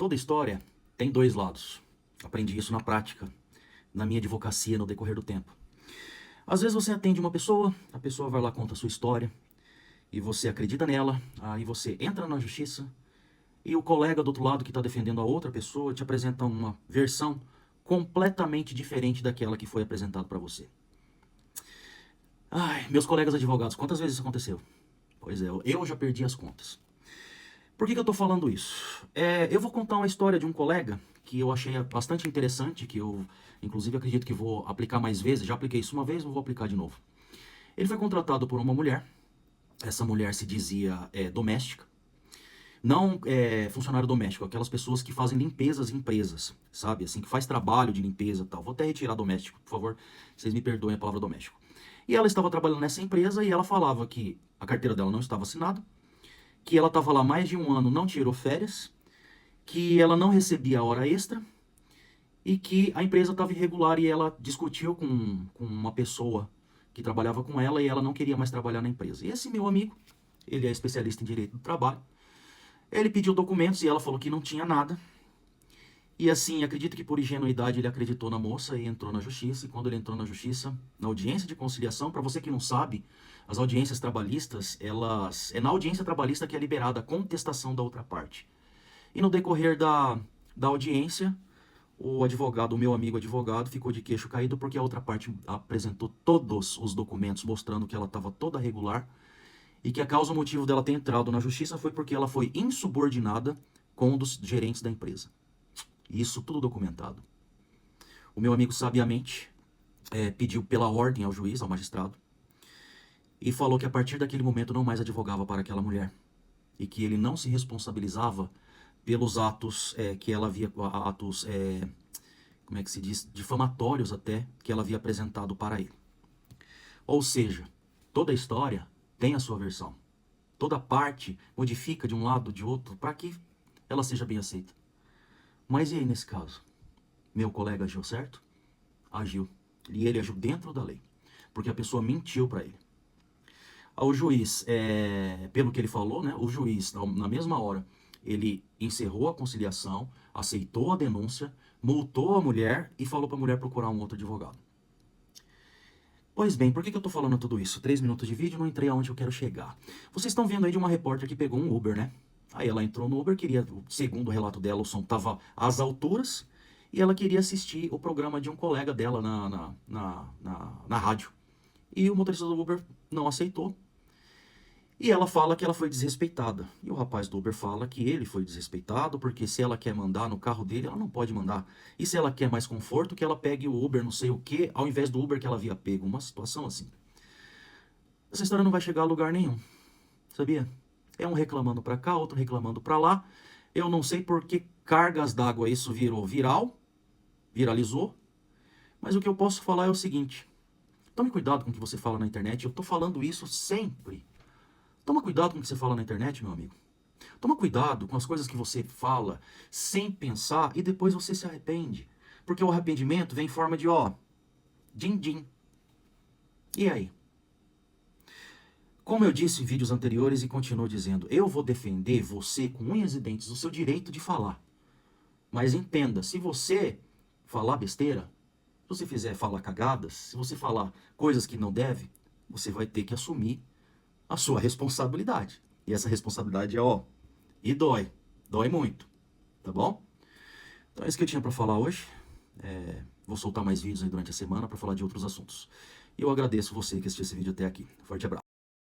Toda história tem dois lados. Aprendi isso na prática, na minha advocacia no decorrer do tempo. Às vezes você atende uma pessoa, a pessoa vai lá conta a sua história, e você acredita nela, aí você entra na justiça, e o colega do outro lado que está defendendo a outra pessoa te apresenta uma versão completamente diferente daquela que foi apresentada para você. Ai, meus colegas advogados, quantas vezes isso aconteceu? Pois é, eu já perdi as contas. Por que eu tô falando isso? Eu vou contar uma história de um colega que eu achei bastante interessante, que eu, inclusive, acredito que vou aplicar mais vezes. Já apliquei isso uma vez, mas vou aplicar de novo. Ele foi contratado por uma mulher. Essa mulher se dizia doméstica. Não funcionário doméstico, aquelas pessoas que fazem limpezas em empresas, sabe? Assim, que faz trabalho de limpeza e tal. Vou até retirar doméstico, por favor. Vocês me perdoem a palavra doméstico. E ela estava trabalhando nessa empresa e ela falava que a carteira dela não estava assinada, que ela estava lá mais de um ano, não tirou férias, que ela não recebia hora extra e que a empresa estava irregular e ela discutiu com uma pessoa que trabalhava com ela e ela não queria mais trabalhar na empresa. E esse meu amigo, ele é especialista em direito do trabalho, ele pediu documentos e ela falou que não tinha nada. E assim, acredito que por ingenuidade ele acreditou na moça e entrou na justiça. E quando ele entrou na justiça, na audiência de conciliação, para você que não sabe, as audiências trabalhistas, é na audiência trabalhista que é liberada a contestação da outra parte. E no decorrer da audiência, o meu amigo advogado, ficou de queixo caído porque a outra parte apresentou todos os documentos mostrando que ela estava toda regular e que a causa, o motivo dela ter entrado na justiça foi porque ela foi insubordinada com um dos gerentes da empresa. Isso tudo documentado. O meu amigo sabiamente pediu pela ordem ao juiz, ao magistrado, e falou que a partir daquele momento não mais advogava para aquela mulher e que ele não se responsabilizava pelos atos que ela havia, atos, como é que se diz, difamatórios até, que ela havia apresentado para ele. Ou seja, toda história tem a sua versão. Toda parte modifica de um lado ou de outro para que ela seja bem aceita. Mas e aí nesse caso? Meu colega agiu certo? Agiu. E ele agiu dentro da lei. Porque a pessoa mentiu para ele. O juiz, pelo que ele falou, né, o juiz, na mesma hora, ele encerrou a conciliação, aceitou a denúncia, multou a mulher e falou para a mulher procurar um outro advogado. Pois bem, por que eu tô falando tudo isso? 3 minutos de vídeo, não entrei aonde eu quero chegar. Vocês estão vendo aí de uma repórter que pegou um Uber, né? Aí ela entrou no Uber, segundo o relato dela, o som estava às alturas, e ela queria assistir o programa de um colega dela na rádio. E o motorista do Uber não aceitou. E ela fala que ela foi desrespeitada. E o rapaz do Uber fala que ele foi desrespeitado, porque se ela quer mandar no carro dele, ela não pode mandar. E se ela quer mais conforto, que ela pegue o Uber não sei o que, ao invés do Uber que ela havia pego. Uma situação assim. Essa história não vai chegar a lugar nenhum, sabia? É um reclamando pra cá, outro reclamando pra lá. Eu não sei por que cargas d'água isso viralizou. Mas o que eu posso falar é o seguinte. Tome cuidado com o que você fala na internet. Eu tô falando isso sempre. Toma cuidado com o que você fala na internet, meu amigo. Toma cuidado com as coisas que você fala sem pensar e depois você se arrepende. Porque o arrependimento vem em forma de din-din. E aí? Como eu disse em vídeos anteriores e continuo dizendo, eu vou defender você com unhas e dentes o seu direito de falar. Mas entenda, se você falar besteira, se você fizer falar cagadas, se você falar coisas que não deve, você vai ter que assumir a sua responsabilidade. E essa responsabilidade e dói muito, tá bom? Então é isso que eu tinha para falar hoje. Vou soltar mais vídeos aí durante a semana para falar de outros assuntos. E eu agradeço você que assistiu esse vídeo até aqui. Forte abraço.